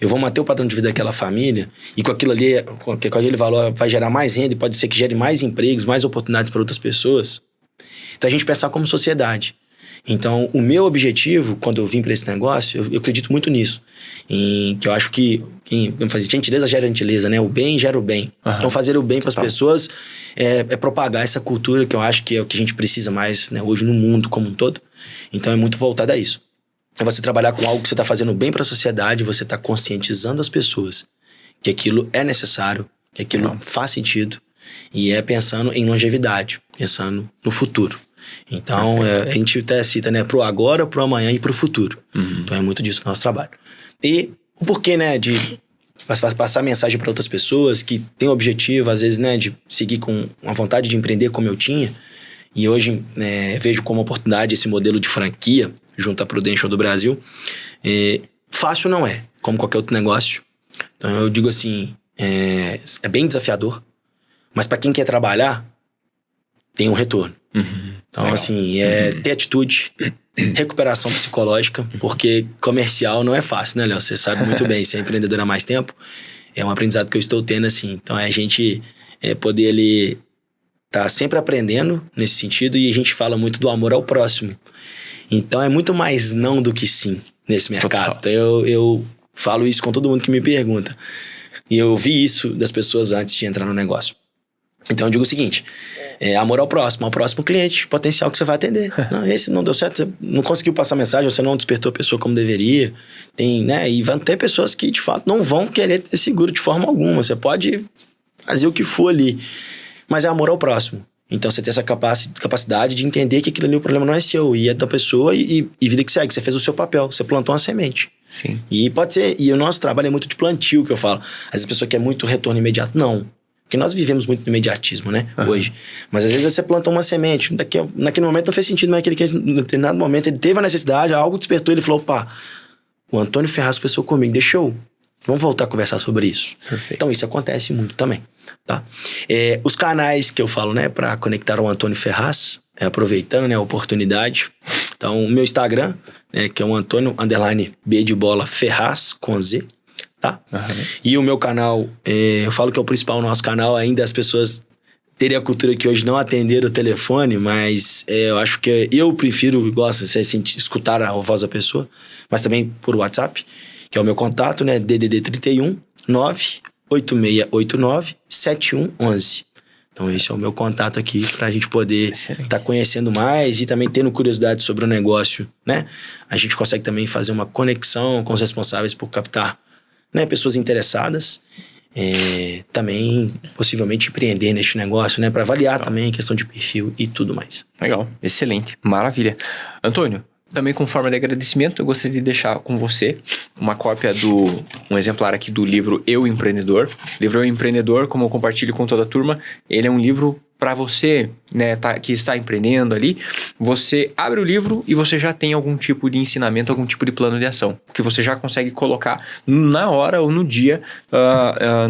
eu vou manter o padrão de vida daquela família e com aquilo ali, com aquele valor vai gerar mais renda e pode ser que gere mais empregos, mais oportunidades para outras pessoas. Então a gente pensar como sociedade. Então o meu objetivo, quando eu vim para esse negócio, eu acredito muito nisso. Que eu acho que gentileza gera gentileza, né? O bem gera o bem. Então fazer o bem para as pessoas é propagar essa cultura que eu acho que é o que a gente precisa mais, né, hoje no mundo como um todo. Então é muito voltado a isso. É você trabalhar com algo que você está fazendo bem para a sociedade, você está conscientizando as pessoas que aquilo é necessário, que aquilo faz sentido e é pensando em longevidade, pensando no futuro. Então a gente até cita, né, pro agora, pro amanhã e pro futuro. Então é muito disso o nosso trabalho. E o porquê, né, de passar mensagem para outras pessoas que têm o objetivo, às vezes, né, de seguir com a vontade de empreender como eu tinha. E hoje vejo como oportunidade esse modelo de franquia junto à Prudential do Brasil. Fácil não é, como qualquer outro negócio. Então eu digo assim, é bem desafiador, mas para quem quer trabalhar, tem um retorno. Então legal. Assim, ter atitude, recuperação psicológica, porque comercial não é fácil, né, Léo? Você sabe muito bem, você é empreendedor há mais tempo, é um aprendizado que eu estou tendo, assim. Então a gente poder ali tá sempre aprendendo nesse sentido, e a gente fala muito do amor ao próximo. Então é muito mais não do que sim nesse mercado. Total. Então eu falo isso com todo mundo que me pergunta. E eu vi isso das pessoas antes de entrar no negócio. Então eu digo o seguinte, amor ao próximo cliente potencial que você vai atender. Não, esse não deu certo, você não conseguiu passar mensagem, você não despertou a pessoa como deveria. Tem, né? E vão ter pessoas que de fato não vão querer ter seguro de forma alguma. Você pode fazer o que for ali, mas é amor ao próximo. Então você tem essa capacidade de entender que aquilo ali, o problema não é seu, e é da pessoa, e vida que segue. Você fez o seu papel, você plantou uma semente. Sim. E pode ser, e o nosso trabalho é muito de plantio, que eu falo. Às vezes a pessoa quer muito retorno imediato. Não. Porque nós vivemos muito no imediatismo, né? Hoje. Mas às vezes você plantou uma semente. Naquele momento não fez sentido, mas em determinado momento ele teve a necessidade, algo despertou, ele falou, opa, o Antônio Ferraz conversou comigo, deixa eu... Vamos voltar a conversar sobre isso. Perfeito. Então isso acontece muito também, tá? Os canais que eu falo, né, para conectar ao Antônio Ferraz, aproveitando, né, a oportunidade. Então o meu Instagram, né, que é o Antônio _B de bola Ferraz com Z, tá? E o meu canal, eu falo que é o principal nosso canal, ainda as pessoas terem a cultura que hoje não atenderam o telefone, mas eu acho que eu prefiro, gosto de escutar a voz da pessoa, mas também por WhatsApp, que é o meu contato, né? DDD 31 98689 7111. Então esse é o meu contato aqui pra gente poder estar conhecendo mais e também tendo curiosidade sobre o negócio, né? A gente consegue também fazer uma conexão com os responsáveis por captar, né, pessoas interessadas, também possivelmente empreender neste negócio, né? Para avaliar também a questão de perfil e tudo mais. Legal, excelente, maravilha. Antônio, também com forma de agradecimento, eu gostaria de deixar com você uma cópia um exemplar aqui do livro Eu Empreendedor. O livro Eu Empreendedor, como eu compartilho com toda a turma, ele é um livro para você, né, que está empreendendo ali. Você abre o livro e você já tem algum tipo de ensinamento, algum tipo de plano de ação, que você já consegue colocar na hora ou no dia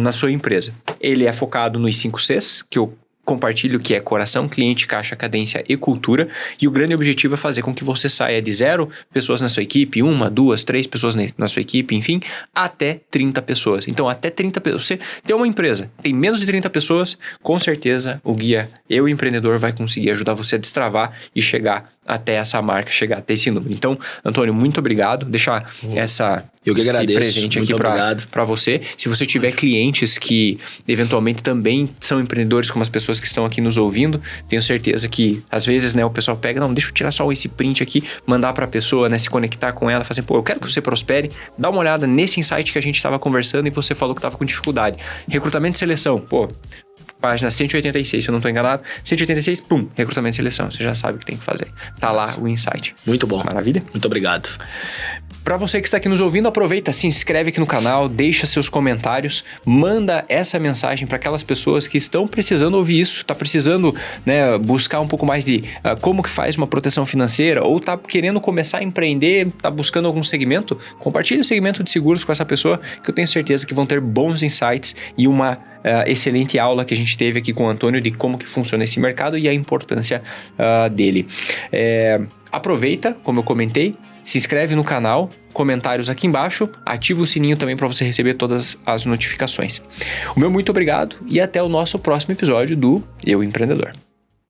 na sua empresa. Ele é focado nos 5 Cs, que eu compartilho, que é coração, cliente, caixa, cadência e cultura. E o grande objetivo é fazer com que você saia de 0 pessoas na sua equipe, 1, 2, 3 pessoas na sua equipe, enfim, até 30 pessoas. Então, até 30 pessoas. Você tem uma empresa, tem menos de 30 pessoas, com certeza o guia Eu Empreendedor vai conseguir ajudar você a destravar e chegar até essa marca, chegar até esse número. Então, Antônio, muito obrigado. Deixar eu que agradeço. Esse presente muito aqui para você. Se você tiver clientes que eventualmente também são empreendedores, como as pessoas que estão aqui nos ouvindo, tenho certeza que às vezes, né, o pessoal pega, não, deixa eu tirar só esse print aqui, mandar para a pessoa, né, se conectar com ela, fazer, eu quero que você prospere. Dá uma olhada nesse insight que a gente estava conversando e você falou que estava com dificuldade. Recrutamento e seleção, página 186, se eu não estou enganado. 186, recrutamento e seleção. Você já sabe o que tem que fazer. Tá lá o insight. Muito bom. Maravilha? Muito obrigado. Para você que está aqui nos ouvindo, aproveita, se inscreve aqui no canal, deixa seus comentários, manda essa mensagem para aquelas pessoas que estão precisando ouvir isso, tá precisando, né, buscar um pouco mais de como que faz uma proteção financeira, ou tá querendo começar a empreender, tá buscando algum segmento. Compartilhe o segmento de seguros com essa pessoa, que eu tenho certeza que vão ter bons insights e uma excelente aula que a gente teve aqui com o Antônio de como que funciona esse mercado e a importância dele. Aproveita, como eu comentei, se inscreve no canal, comentários aqui embaixo, ativa o sininho também para você receber todas as notificações. O meu muito obrigado e até o nosso próximo episódio do Eu Empreendedor.